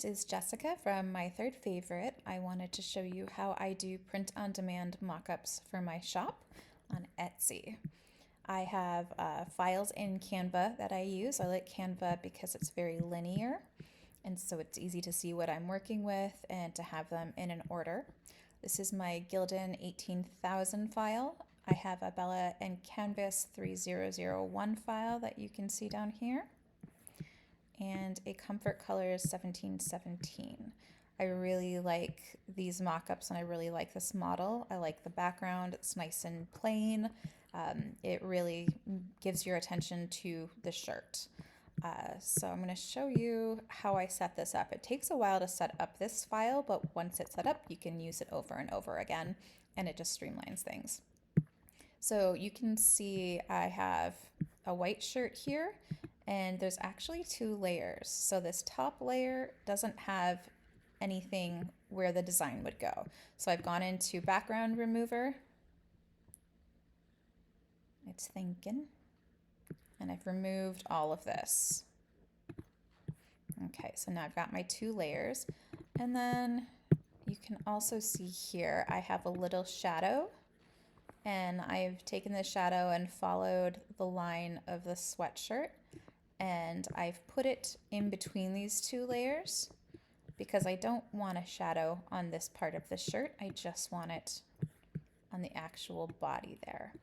This is Jessica from My Third Favorite. I wanted to show you how I do print-on-demand mock-ups for my shop on Etsy. I have files in Canva that I use. I like Canva because it's very linear, and so it's easy to see what I'm working with and to have them in an order. This is my Gildan 18,000 file. I have a Bella and Canvas 3001 file that you can see down here, and a Comfort Colors 1717. I really like these mock-ups and I really like this model. I like the background, it's nice and plain. It really gives your attention to the shirt. So I'm going to show you how I set this up. It takes a while to set up this file, but once it's set up, you can use it over and over again, and it just streamlines things. So you can see I have a white shirt here, and there's actually two layers. So this top layer doesn't have anything where the design would go. So I've gone into background remover. It's thinking. And I've removed all of this. Okay, so now I've got my two layers. And then you can also see here I have a little shadow, and I've taken the shadow and followed the line of the sweatshirt, and I've put it in between these two layers because I don't want a shadow on this part of the shirt. I just want it on the actual body there.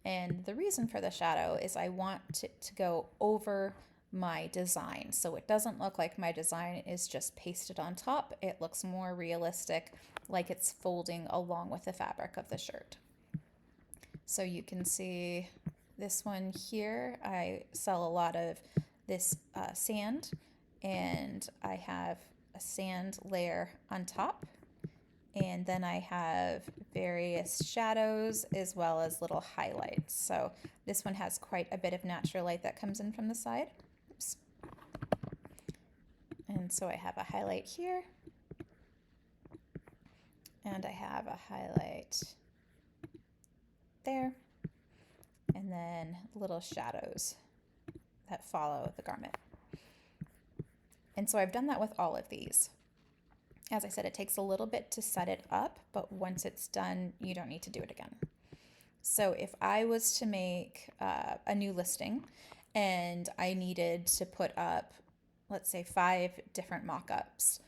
And the reason for the shadow is I want it to go over my design. So it doesn't look like my design is just pasted on top. It looks more realistic, like it's folding along with the fabric of the shirt. So you can see this one here. I sell a lot of this sand, and I have a sand layer on top, and then I have various shadows as well as little highlights. So this one has quite a bit of natural light that comes in from the side. Oops. And so I have a highlight here, and I have a highlight there, and then little shadows that follow the garment. And so I've done that with all of these. As I said, it takes a little bit to set it up, but once it's done, you don't need to do it again. So if I was to make a new listing and I needed to put up, let's say, 5 different mock-ups,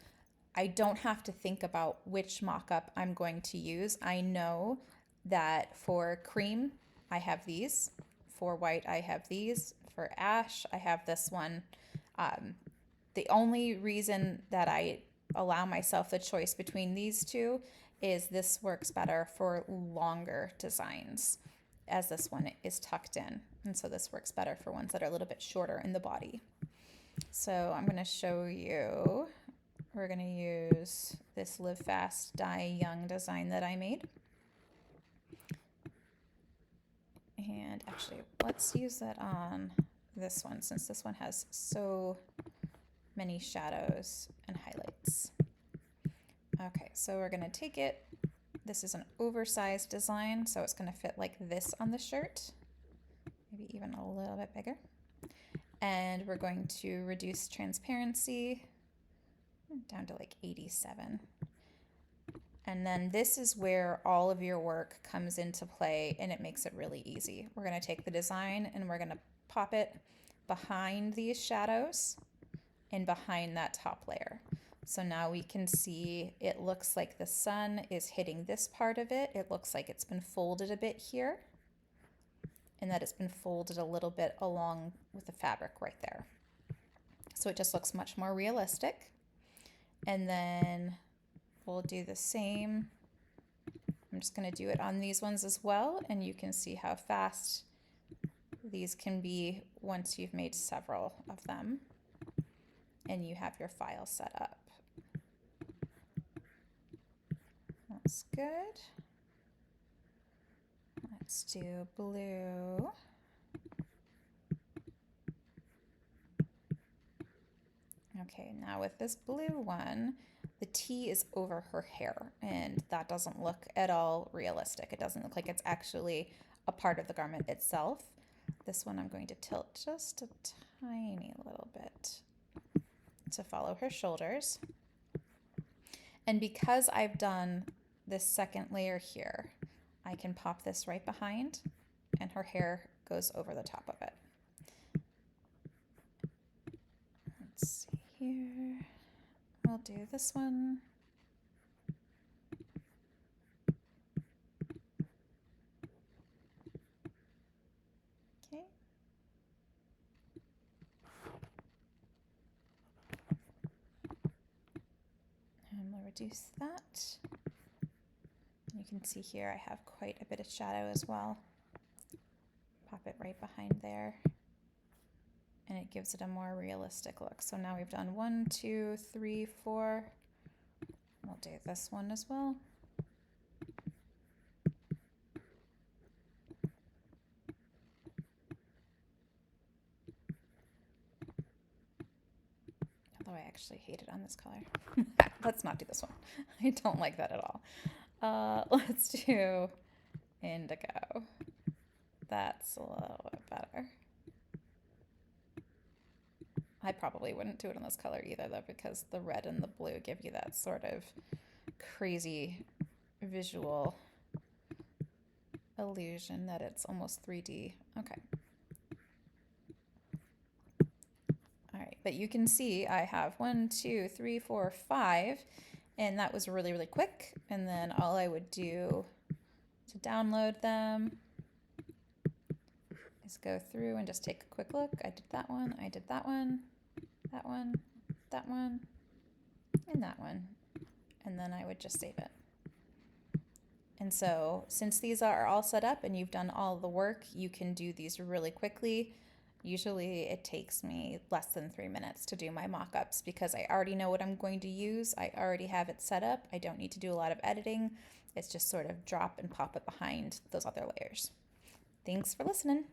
I don't have to think about which mock-up I'm going to use. I know that for cream, I have these. For white, I have these. For ash, I have this one. The only reason that I allow myself the choice between these two is this works better for longer designs, as this one is tucked in. And so this works better for ones that are a little bit shorter in the body. So I'm going to show you, we're going to use this Live Fast, Die Young design that I made. And actually, let's use that on this one, since this one has so many shadows and highlights. Okay, so we're going to take it. This is an oversized design, so it's going to fit like this on the shirt, maybe even a little bit bigger. And we're going to reduce transparency down to like 87. And then this is where all of your work comes into play, and it makes it really easy. We're going to take the design and we're going to pop it behind these shadows and behind that top layer. So now we can see it looks like the sun is hitting this part of it. It looks like it's been folded a bit here, and that it's been folded a little bit along with the fabric right there. So it just looks much more realistic. And then we'll do the same. I'm just going to do it on these ones as well, and you can see how fast these can be once you've made several of them and you have your file set up. That's good. Let's do blue. Okay, now with this blue one, the T is over her hair, and that doesn't look at all realistic. It doesn't look like it's actually a part of the garment itself. This one I'm going to tilt just a tiny little bit to follow her shoulders. And because I've done this second layer here, I can pop this right behind and her hair goes over the top of it. Let's see here. We'll do this one. Okay. And we'll reduce that. You can see here I have quite a bit of shadow as well. Pop it right behind there. And it gives it a more realistic look. So now we've done 1, 2, 3, 4. We'll do this one as well. Although I actually hate it on this color. Let's not do this one. I don't like that at all. Let's do indigo. That's a little bit better. I probably wouldn't do it in this color either though, because the red and the blue give you that sort of crazy visual illusion that it's almost 3D. Okay. All right, but you can see I have 1, 2, 3, 4, 5, and that was really, really quick. And then all I would do to download them is go through and just take a quick look. I did that one, I did that one, that one, that one, and that one. And then I would just save it. And so since these are all set up and you've done all the work, you can do these really quickly. Usually it takes me less than 3 minutes to do my mock-ups because I already know what I'm going to use. I already have it set up. I don't need to do a lot of editing. It's just sort of drop and pop it behind those other layers. Thanks for listening.